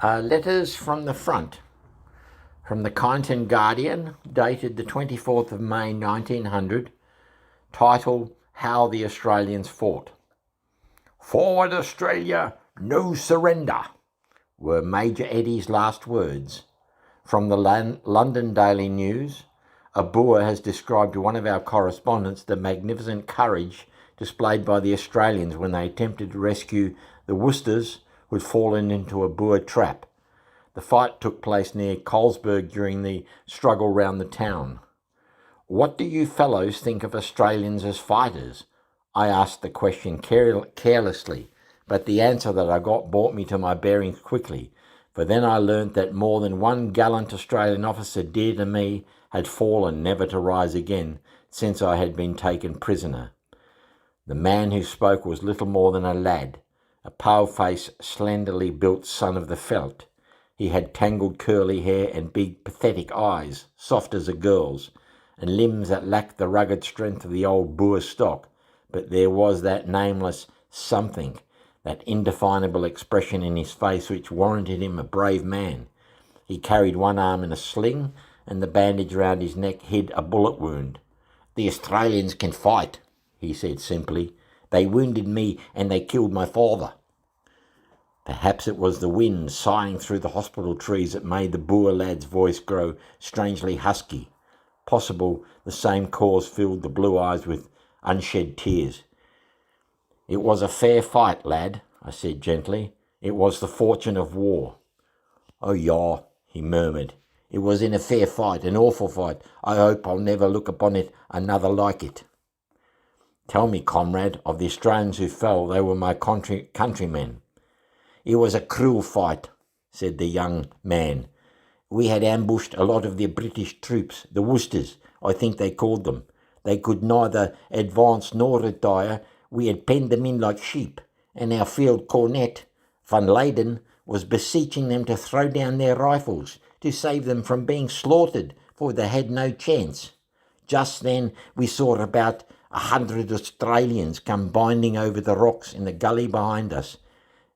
Letters from the front. From the Kyneton Guardian, dated the 24th of May 1900, titled How the Australians Fought. "Forward Australia, no surrender," were Major Eddie's last words. From the London Daily News, a Boer has described to one of our correspondents the magnificent courage displayed by the Australians when they attempted to rescue the Worcesters who had fallen into a Boer trap. The fight took place near Colesberg during the struggle round the town. "What do you fellows think of Australians as fighters?" I asked the question carelessly, but the answer that I got brought me to my bearings quickly, for then I learnt that more than one gallant Australian officer dear to me had fallen never to rise again since I had been taken prisoner. The man who spoke was little more than a lad, a pale-faced, slenderly built son of the veldt. He had tangled curly hair and big, pathetic eyes, soft as a girl's, and limbs that lacked the rugged strength of the old Boer stock, but there was that nameless something, that indefinable expression in his face which warranted him a brave man. He carried one arm in a sling, and the bandage round his neck hid a bullet wound. "The Australians can fight," he said simply. "They wounded me and they killed my father." Perhaps it was the wind sighing through the hospital trees that made the Boer lad's voice grow strangely husky. Possible the same cause filled the blue eyes with unshed tears. "It was a fair fight, lad," I said gently. "It was the fortune of war." "Oh, yaw," he murmured. "It was in a fair fight, an awful fight. I hope I'll never look upon it another like it." "Tell me, comrade, of the Australians who fell. They were my countrymen." "It was a cruel fight," said the young man. "We had ambushed a lot of the British troops, the Worcesters, I think they called them. They could neither advance nor retire. We had penned them in like sheep, and our field cornet, Van Leyden, was beseeching them to throw down their rifles, to save them from being slaughtered, for they had no chance. Just then we saw about 100 Australians come binding over the rocks in the gully behind us.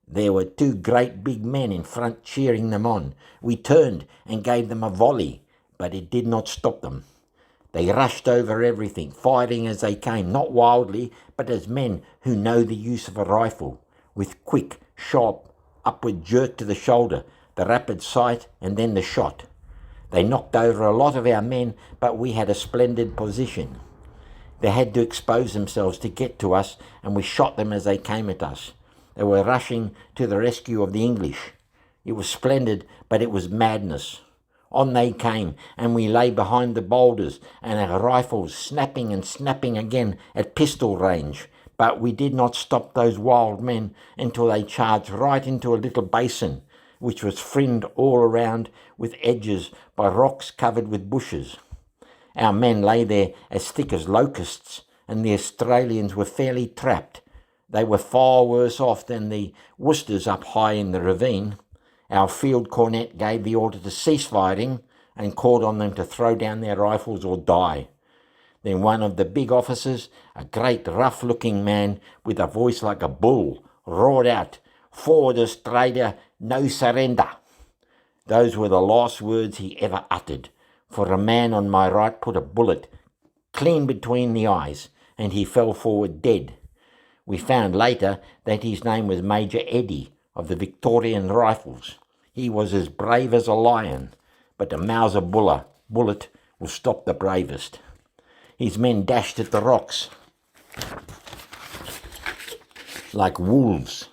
There were two great big men in front cheering them on. We turned and gave them a volley, but it did not stop them. They rushed over everything, firing as they came, not wildly, but as men who know the use of a rifle, with quick, sharp, upward jerk to the shoulder, the rapid sight, and then the shot. They knocked over a lot of our men, but we had a splendid position. They had to expose themselves to get to us, and we shot them as they came at us. They were rushing to the rescue of the English. It was splendid, but it was madness. On they came, and we lay behind the boulders, and our rifles snapping and snapping again at pistol range. But we did not stop those wild men until they charged right into a little basin, which was fringed all around with edges by rocks covered with bushes. Our men lay there as thick as locusts, and the Australians were fairly trapped. They were far worse off than the Worcesters up high in the ravine. Our field cornet gave the order to cease firing and called on them to throw down their rifles or die. Then one of the big officers, a great rough-looking man with a voice like a bull, roared out, "Forward Australia, no surrender." Those were the last words he ever uttered, for a man on my right put a bullet clean between the eyes, and he fell forward dead. We found later that his name was Major Eddie of the Victorian Rifles. He was as brave as a lion, but a Mauser bullet will stop the bravest. His men dashed at the rocks like wolves.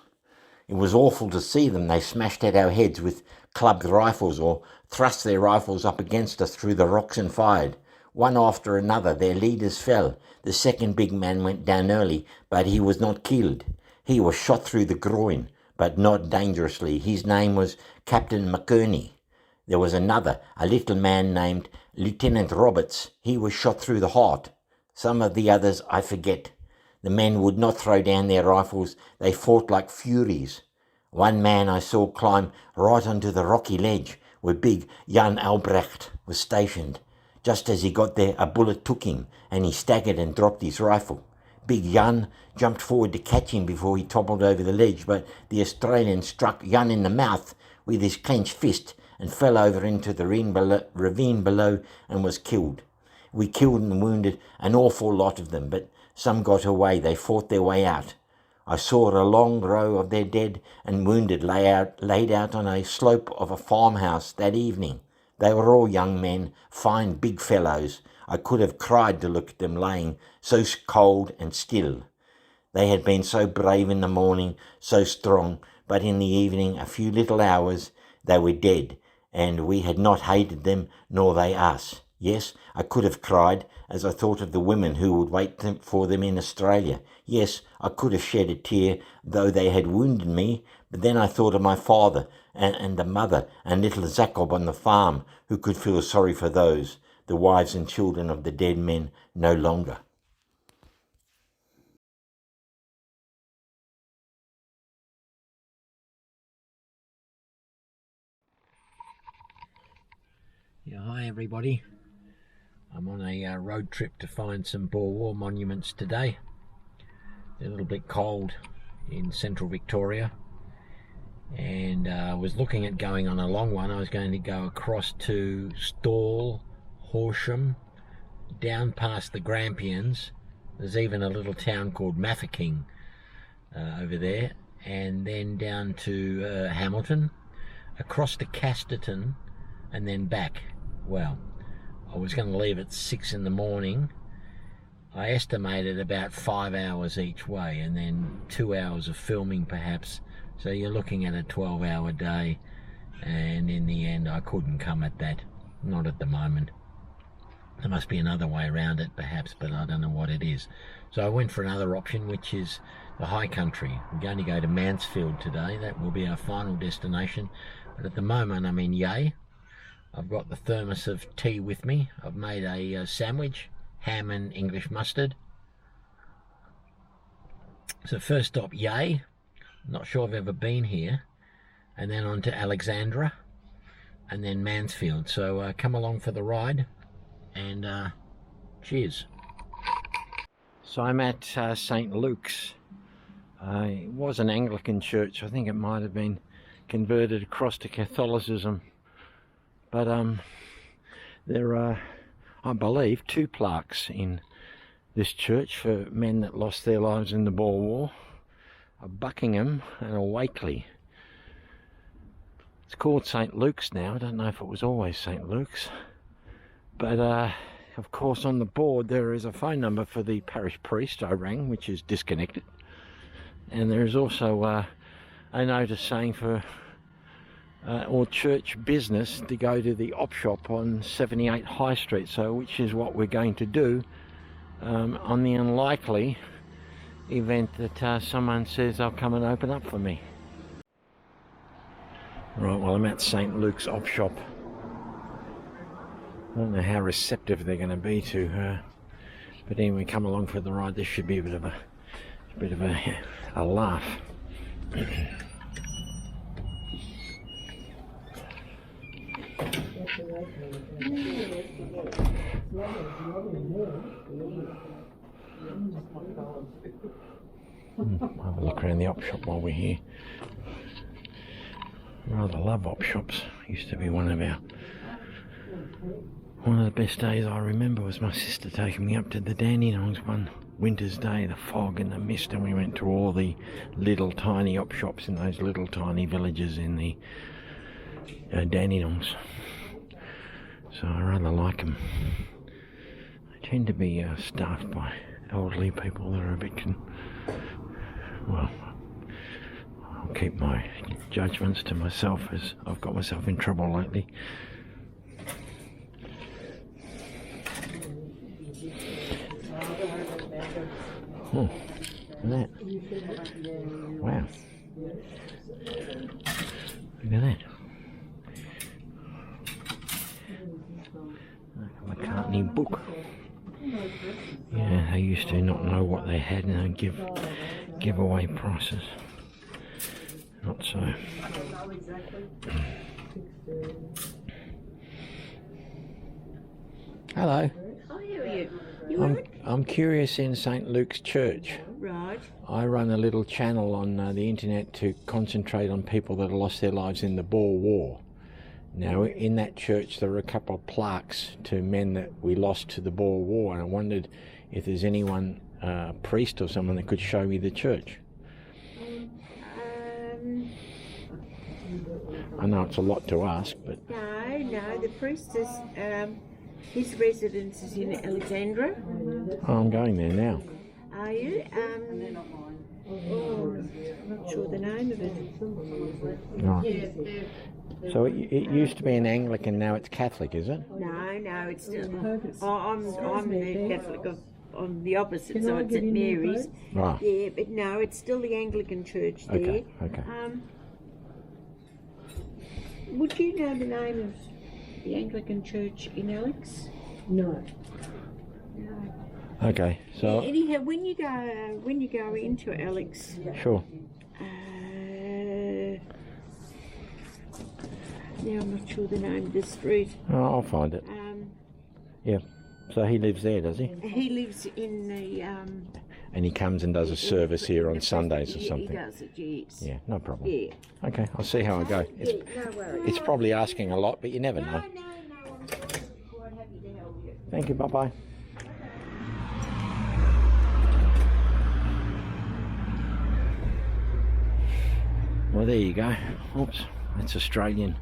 It was awful to see them. They smashed at our heads with clubbed rifles or thrust their rifles up against us through the rocks and fired. One after another, their leaders fell. The second big man went down early, but he was not killed. He was shot through the groin, but not dangerously. His name was Captain McKerney. There was another, a little man named Lieutenant Roberts. He was shot through the heart. Some of the others I forget. The men would not throw down their rifles. They fought like furies. One man I saw climb right onto the rocky ledge where big Jan Albrecht was stationed. Just as he got there, a bullet took him, and he staggered and dropped his rifle. Big Jan jumped forward to catch him before he toppled over the ledge, but the Australian struck Jan in the mouth with his clenched fist and fell over into the ravine below and was killed. We killed and wounded an awful lot of them, but some got away. They fought their way out. I saw a long row of their dead and wounded laid out on a slope of a farmhouse that evening. They were all young men, fine big fellows. I could have cried to look at them laying so cold and still. They had been so brave in the morning, so strong, but in the evening, a few little hours, they were dead, and we had not hated them, nor they us. Yes, I could have cried, as I thought of the women who would wait for them in Australia. Yes, I could have shed a tear, though they had wounded me, but then I thought of my father and the mother and little Jacob on the farm, who could feel sorry for those, the wives and children of the dead men, no longer. Yeah, hi everybody. I'm on a road trip to find some Boer War monuments today. They're a little bit cold in central Victoria, and I was looking at going on a long one. I was going to go across to Stawell, Horsham, down past the Grampians. There's even a little town called Mafeking over there, and then down to Hamilton, across to Casterton, and then back. Well, I was going to leave at 6 in the morning. I estimated about 5 hours each way, and then 2 hours of filming perhaps. So you're looking at a 12-hour day, and in the end I couldn't come at that, not at the moment. There must be another way around it perhaps, but I don't know what it is. So I went for another option, which is the high country. We're going to go to Mansfield today. That will be our final destination. But at the moment I'm in Yea. I've got the thermos of tea with me. I've made a sandwich, ham and English mustard. So first stop, Yea. Not sure I've ever been here. And then on to Alexandra, and then Mansfield. So come along for the ride, and cheers. So I'm at St. Luke's. It was an Anglican church. I think it might have been converted across to Catholicism. But there are, I believe, 2 plaques in this church for men that lost their lives in the Boer War. A Buckingham and a Wakely. It's called St. Luke's now. I don't know if it was always St. Luke's. But of course on the board there is a phone number for the parish priest I rang, which is disconnected. And there is also a notice saying for or church business to go to the op shop on 78 High Street, so which is what we're going to do on the unlikely event that someone says they'll come and open up for me. Right, well I'm at St. Luke's op shop. I don't know how receptive they're going to be to her, but anyway, come along for the ride. This should be a bit of a laugh. Have a look around the op shop while we're here. Rather love op shops. Used to be one of the best days I remember was my sister taking me up to the Dandenongs one winter's day, the fog and the mist, and we went to all the little tiny op shops in those little tiny villages in the Dandenongs. So I rather like them. They tend to be staffed by elderly people that are a bit well, I'll keep my judgments to myself, as I've got myself in trouble lately. Oh, look at that. Wow. Look at that. McCartney book. Yeah, they used to not know what they had and they'd give away prices. Not so. Hi, Hello. how are you? I'm curious in St. Luke's Church. Right. I run a little channel on the internet to concentrate on people that have lost their lives in the Boer War. Now, in that church, there are a couple of plaques to men that we lost to the Boer War, and I wondered if there's anyone, a priest or someone, that could show me the church. I know it's a lot to ask, but... No, the priest is, his residence is in Alexandra. Oh, I'm going there now. Are you? I'm not sure the name of it. Oh. So it used to be an Anglican, now it's Catholic, is it? No, it's still... I'm the Catholic on the opposite side, St Mary's. Right. Yeah, but no, it's still the Anglican church there. Okay. Would you know the name of the Anglican church in Alex? No. Okay, so... Anyhow, when you go into Alex... Sure. Now I'm not sure the name of the street. Oh, I'll find it. Yeah. So he lives there, does he? He lives in the... and he comes and does a service here on Sundays or something? He does it, yes. Yeah, no problem. Yeah. Okay, I'll see how I go. No worries. It's probably asking a lot, but you never know. No, I'm quite happy to help you. Thank you, bye-bye. Well, there you go. Oops, that's Australian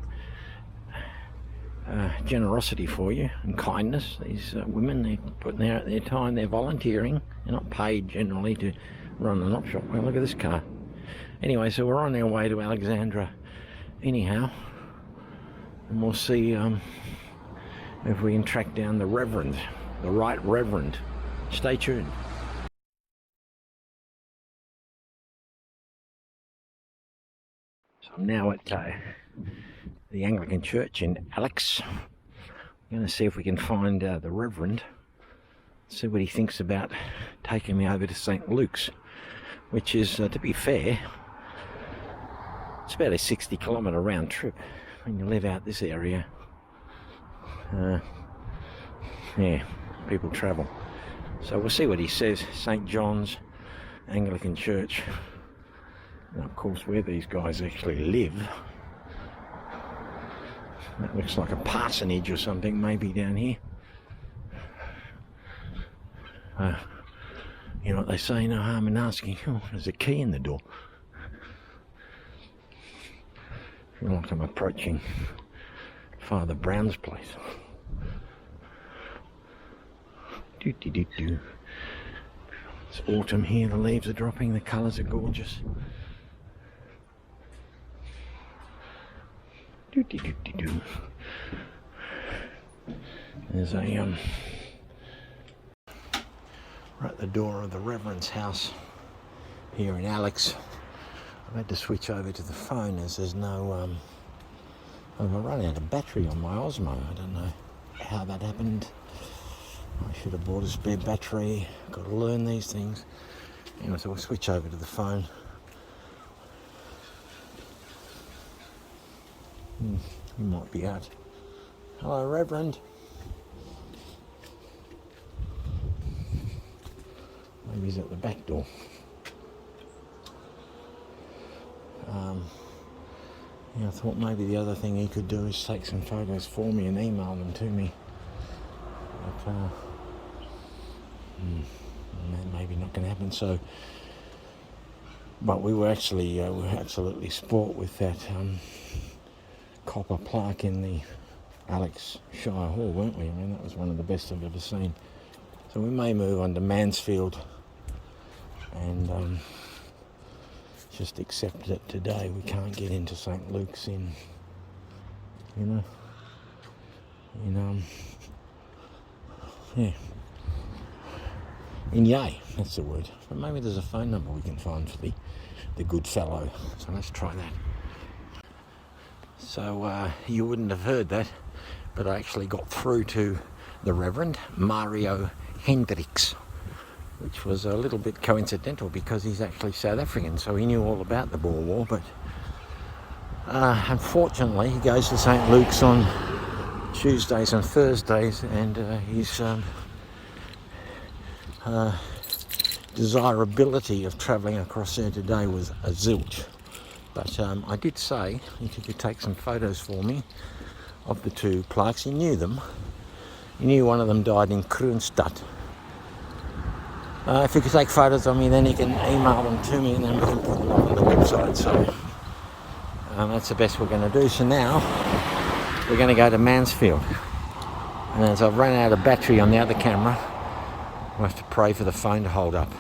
generosity for you and kindness. These women, they're putting out their time, they're volunteering. They're not paid generally to run an op shop. Well, look at this car. Anyway, so we're on our way to Alexandra anyhow, and we'll see if we can track down the Reverend, the Right Reverend. Stay tuned. So I'm now at the Anglican Church in Alex. I'm going to see if we can find the Reverend, see what he thinks about taking me over to St. Luke's, which is, to be fair, it's about a 60-kilometre round trip when you live out this area. Yeah, people travel. So we'll see what he says. St. John's Anglican Church. And of course, where these guys actually live, that looks like a parsonage or something, maybe down here. You know what they say, no harm in asking. Oh, there's a key in the door. I feel like I'm approaching Father Brown's place. Doo-doo-doo-doo. It's autumn here, the leaves are dropping, the colours are gorgeous. Doo-doo-doo-doo-doo. There's a we're at the door of the Reverend's house here in Alex. I've had to switch over to the phone as there's no I've run out of battery on my Osmo. I don't know how that happened. I should have bought a spare battery. Got to learn these things. Anyway, so we'll switch over to the phone. He might be out. Hello, Reverend. Maybe he's at the back door. Yeah, I thought maybe the other thing he could do is take some photos for me and email them to me. But maybe not going to happen. So, but we were actually absolutely sport with that copper plaque in the Alex Shire Hall, weren't we? I mean, that was one of the best I've ever seen. So we may move on to Mansfield and just accept that today we can't get into St. Luke's in Yea, that's the word. But maybe there's a phone number we can find for the good fellow. So let's try that. So you wouldn't have heard that, but I actually got through to the Reverend Mario Hendricks, which was a little bit coincidental because he's actually South African, so he knew all about the Boer War. But unfortunately, he goes to St. Luke's on Tuesdays and Thursdays, and he's desirability of travelling across there today was a zilch. But I did say if you could take some photos for me of the two plaques. He knew them. He knew one of them died in Kroonstad. If you could take photos of me, then you can email them to me and then we can put them up on the website. So that's the best we're going to do. So now we're going to go to Mansfield. And as I've run out of battery on the other camera, we'll have to pray for the phone to hold up.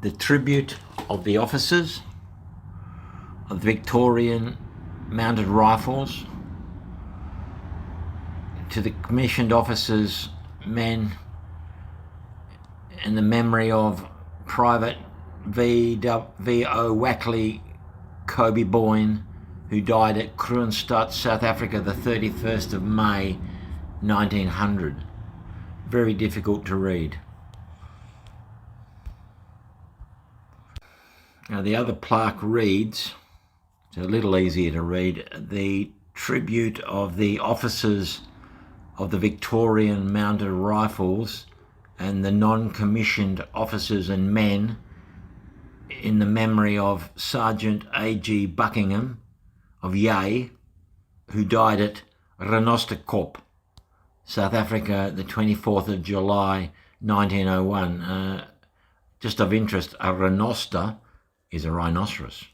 The tribute of the officers of the Victorian Mounted Rifles to the commissioned officers, men, in the memory of Private V.O. Wackley Kobe Boyne, who died at Kroonstad, South Africa, the 31st of May 1900. Very difficult to read. Now the other plaque reads, it's a little easier to read, the tribute of the officers of the Victorian Mounted Rifles and the non-commissioned officers and men in the memory of Sergeant A.G. Buckingham of Yea, who died at Renosterkop, South Africa, the 24th of July 1901. Just of interest, a renoster is a rhinoceros.